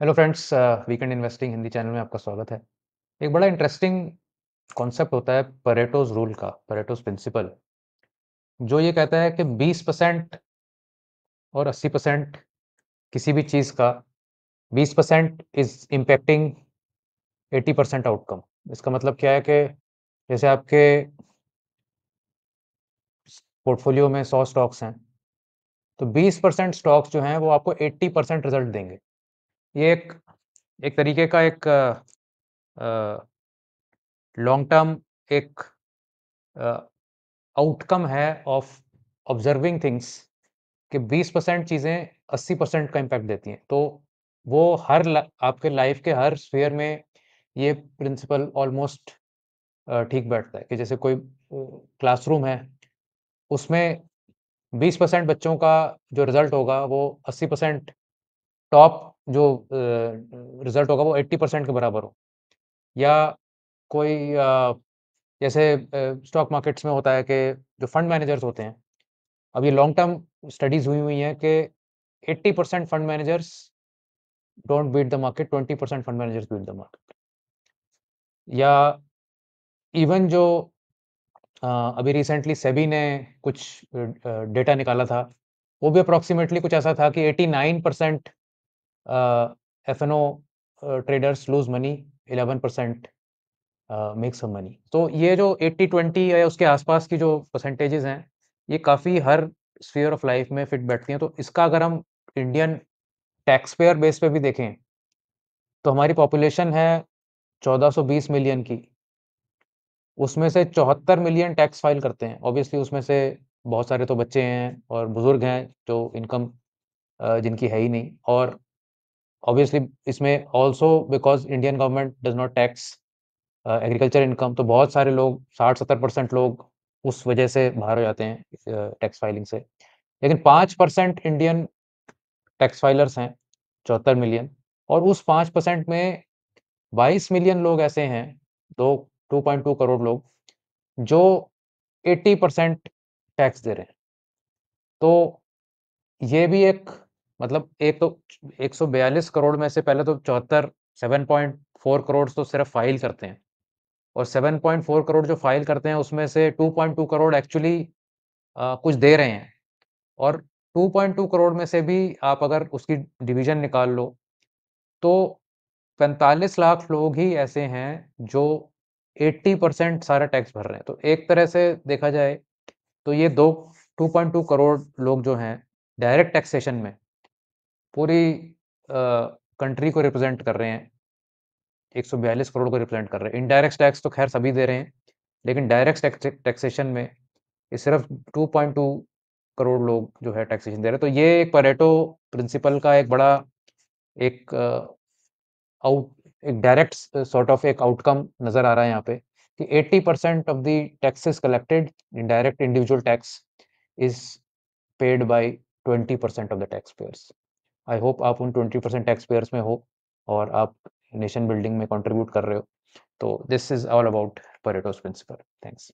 Hello friends, weekend investing Hindi channel में आपका स्वागत है। एक बड़ा इंटरेस्टिंग कॉन्सेप्ट होता है परेटोज रूल का, परेटोज प्रिंसिपल, जो ये कहता है कि 20% और 80% किसी भी चीज़ का 20% इज इम्पैक्टिंग 80% आउटकम। इसका मतलब क्या है कि जैसे आपके पोर्टफोलियो में 100 स्टॉक्स हैं, तो 20% स्टॉक्स जो हैं वो आपको 80% रिजल्ट देंगे। ये एक एक तरीके का एक लॉन्ग टर्म एक आउटकम है ऑफ ऑब्जर्विंग थिंग्स कि 20% चीज़ें 80% का इम्पैक्ट देती हैं। तो वो आपके लाइफ के हर स्फीयर में ये प्रिंसिपल ऑलमोस्ट ठीक बैठता है कि जैसे कोई क्लासरूम है, उसमें 20% बच्चों का जो रिजल्ट होगा वो 80% टॉप जो रिजल्ट होगा वो 80% के बराबर हो। या कोई जैसे स्टॉक मार्केट्स में होता है कि जो फंड मैनेजर्स होते हैं, अब ये लॉन्ग टर्म स्टडीज़ हुई हुई हैं कि 80% fund managers don't beat the market, 20% fund managers beat the market. या इवन जो अभी रिसेंटली सेबी ने कुछ डेटा निकाला था, वो भी अप्रॉक्सिमेटली कुछ ऐसा था कि 89% F and O traders lose money, 11% make some money. तो ये जो 80-20 या उसके आसपास की जो परसेंटेजेस हैं, ये काफ़ी हर स्फीयर ऑफ लाइफ में फिट बैठती हैं। तो इसका अगर हम इंडियन टैक्स पेयर बेस पे भी देखें, तो हमारी पॉपुलेशन है 1420 मिलियन की। उसमें से 74 मिलियन टैक्स फाइल करते हैं। ऑब्वियसली उसमें से बहुत सारे तो बच्चे हैं और बुजुर्ग हैं जो इनकम जिनकी है ही नहीं। और ऑब्वियसली इसमें also because Indian government does not tax agriculture income, तो बहुत सारे लोग 60-70% लोग उस वजह से बाहर हो जाते हैं टैक्स फाइलिंग से। लेकिन 5% इंडियन टैक्स फाइलर्स हैं, 74 मिलियन। और उस 5% में 22 मिलियन लोग ऐसे हैं, दो 2.2 करोड़ लोग, जो 80% टैक्स दे रहे हैं। तो ये भी एक मतलब एक तो 142 करोड़ में से पहले तो 74 7.4 करोड़ तो सिर्फ फाइल करते हैं। और 7.4 करोड़ जो फाइल करते हैं उसमें से 2.2 करोड़ एक्चुअली कुछ दे रहे हैं। और 2.2 करोड़ में से भी आप अगर उसकी डिवीज़न निकाल लो, तो 45 लाख लोग ही ऐसे हैं जो 80% सारा टैक्स भर रहे हैं। तो एक तरह से देखा जाए तो ये 2.2 करोड़ लोग जो हैं डायरेक्ट टैक्सेशन में पूरी कंट्री को रिप्रेजेंट कर रहे हैं, 142 करोड़ को रिप्रेजेंट कर रहे हैं। इनडायरेक्ट टैक्स तो खैर सभी दे रहे हैं, लेकिन डायरेक्ट टैक्सेशन में ये सिर्फ 2.2 करोड़ लोग जो है टैक्सेशन दे रहे हैं। तो ये एक परेटो प्रिंसिपल का एक बड़ा एक एक डायरेक्ट सॉर्ट ऑफ एक आउटकम नजर आ रहा है यहाँ पे कि 80% of the taxes collected in direct individual tax is paid by 20% of the tax payers. I hope आप उन 20% टैक्स पेयर्स में हो और आप नेशन बिल्डिंग में कंट्रीब्यूट कर रहे हो। तो this is all about Pareto's principle. Thanks.